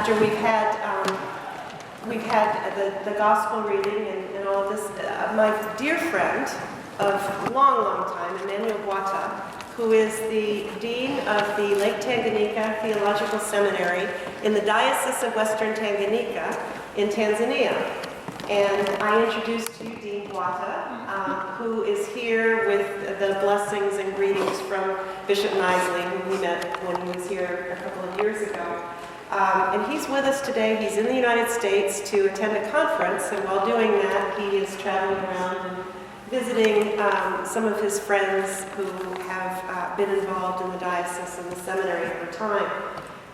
after we've had the gospel reading and all of this, my dear friend of a long time, Emmanuel Bwatta, who is the Dean of the Lake Tanganyika Theological Seminary in the Diocese of Western Tanganyika in Tanzania. And I introduced to you Dean Bwatta, who is here with the blessings and greetings from Bishop Nisley, who we met when he was here a couple of years ago. And he's with us today. He's in the United States to attend a conference, and while doing that, he is traveling around and visiting some of his friends who have been involved in the diocese and the seminary over time.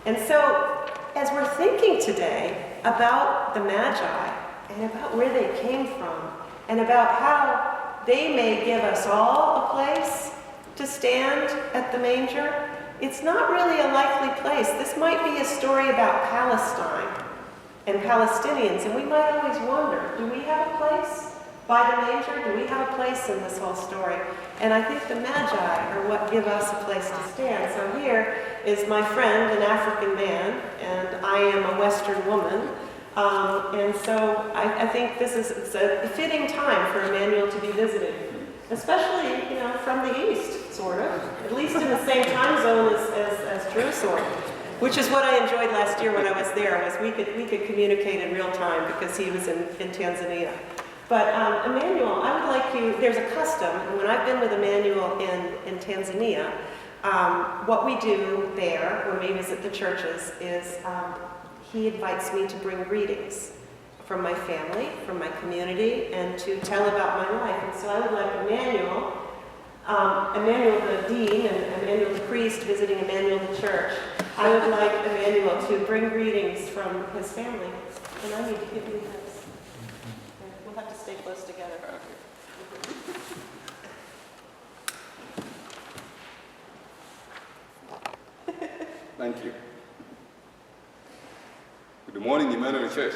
And so, as we're thinking today about the Magi, and about where they came from, and about how they may give us all a place to stand at the manger, it's not really a likely place. This might be a story about Palestine and Palestinians, and we might always wonder, do we have a place by the manger? Do we have a place in this whole story? And I think the Magi are what give us a place to stand. So here is my friend, an African man, and I am a Western woman. And so I think it's a fitting time for Emmanuel to be visiting, especially, from the east, sort of, at least in the same time zone as Jerusalem, which is what I enjoyed last year when I was there, was we could communicate in real time because he was in Tanzania. But Emmanuel, I would like you, there's a custom, and when I've been with Emmanuel in Tanzania, what we do there when we visit the churches is he invites me to bring greetings from my family, from my community, and to tell about my life. And so I would like Emmanuel the Dean and Emmanuel the priest visiting Emmanuel the church, I would like Emmanuel to bring greetings from his family. And I need to give you this. We'll have to stay close together. Thank you. Good morning, Emmanuel Church.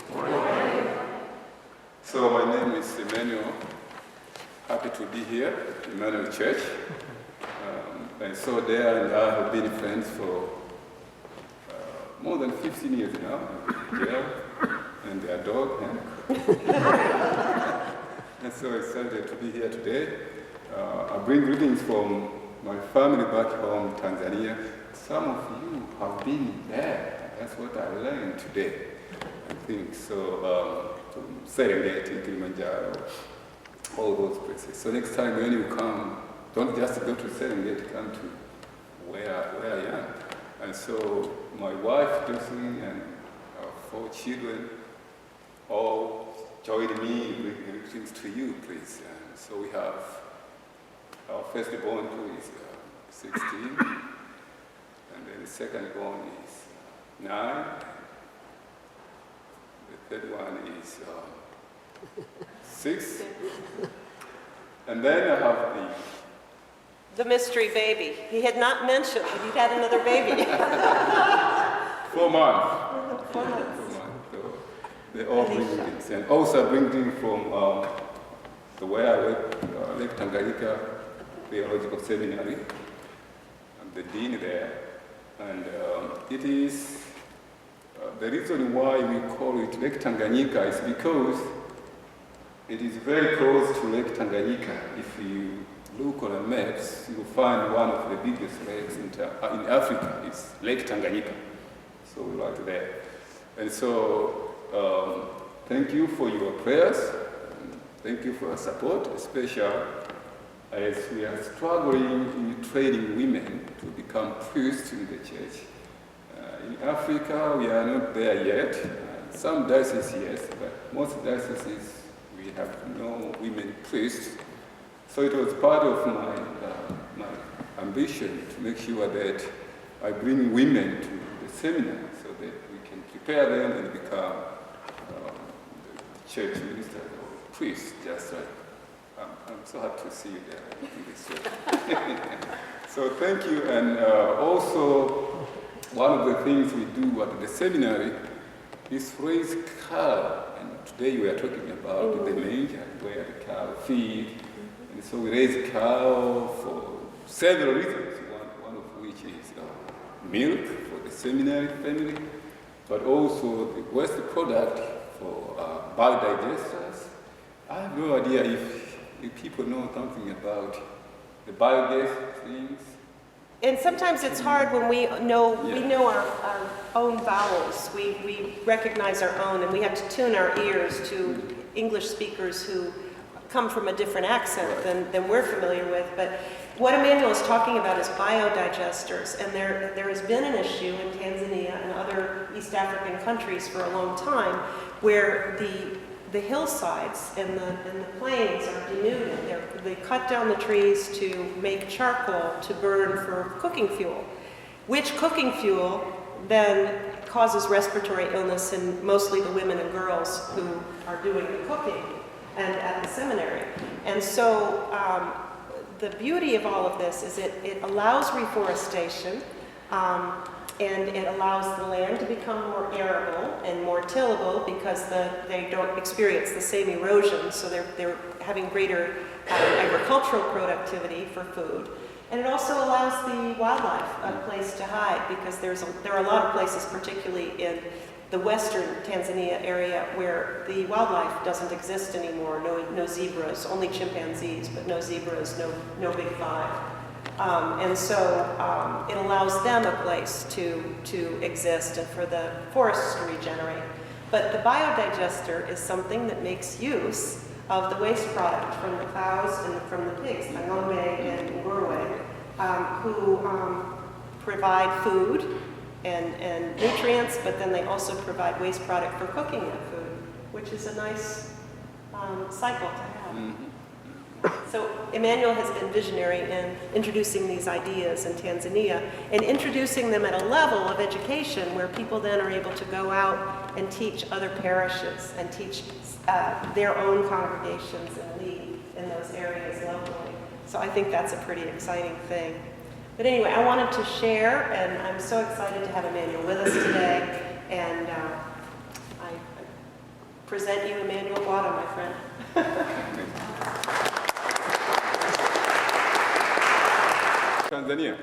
Good morning. So my name is Emmanuel. Happy to be here at Emmanuel Church. And so there and I have been friends for more than 15 years now. Jill and their dog. And so excited to be here today. I bring greetings from my family back home, Tanzania. Some of you have been there. That's what I learned today, I think. So, Serengeti, Kilimanjaro, all those places. So next time when you come, don't just go to Serengeti, come to where I am. And so my wife, Jocelyn, and our 4 children all joined me in bringing greetings to you, please. And so we have our firstborn, who is 16, and then the secondborn is 9. The third one is 6. And then I have the mystery baby. He had not mentioned that he'd had another baby. 4 months. 4 months. So they all bring things. And also bring things from the way I work, Lake Tanganyika Theological Seminary. I'm the dean there. And it is, the reason why we call it Lake Tanganyika is because it is very close to Lake Tanganyika. If you look on the maps, you'll find one of the biggest lakes in Africa is Lake Tanganyika. So we're right there. And so thank you for your prayers. Thank you for your support, especially as we are struggling in training women to become priests in the church. In Africa, we are not there yet. Some dioceses, yes, but most dioceses, we have no women priests. So it was part of my ambition to make sure that I bring women to the seminary so that we can prepare them and become church ministers or priests, just like I'm so happy to see you there in this church. So thank you, and also one of the things we do at the seminary is raise cow, and today we are talking about the manger where the cow feed, and so we raise cow for several reasons, one of which is milk for the seminary family, but also the waste product for biodigesters. I have no idea if people know something about the biogas things. And sometimes it's hard when we know our own vowels. We recognize our own, and we have to tune our ears to English speakers who come from a different accent than we're familiar with. But what Emmanuel is talking about is biodigesters, and there has been an issue in Tanzania and other East African countries for a long time where the hillsides and the plains are denuded. They cut down the trees to make charcoal to burn for cooking fuel, which cooking fuel then causes respiratory illness in mostly the women and girls who are doing the cooking and at the seminary. And so the beauty of all of this is it allows reforestation, and it allows the land to become more arable and more tillable because they don't experience the same erosion, so they're having greater agricultural productivity for food. And it also allows the wildlife a place to hide because there are a lot of places, particularly in the western Tanzania area, where the wildlife doesn't exist anymore. No zebras, only chimpanzees, but no zebras, no big five. And so it allows them a place to exist and for the forests to regenerate. But the biodigester is something that makes use of the waste product from the cows and from the pigs, Ng'ombe and Nguruwe, who provide food and nutrients, but then they also provide waste product for cooking that food, which is a nice cycle to have. Mm-hmm. So Emmanuel has been visionary in introducing these ideas in Tanzania and introducing them at a level of education where people then are able to go out and teach other parishes and teach their own congregations and lead in those areas locally. So I think that's a pretty exciting thing. But anyway, I wanted to share, and I'm so excited to have Emmanuel with us today. And I present you Emmanuel Bwatta, my friend. Tanzania.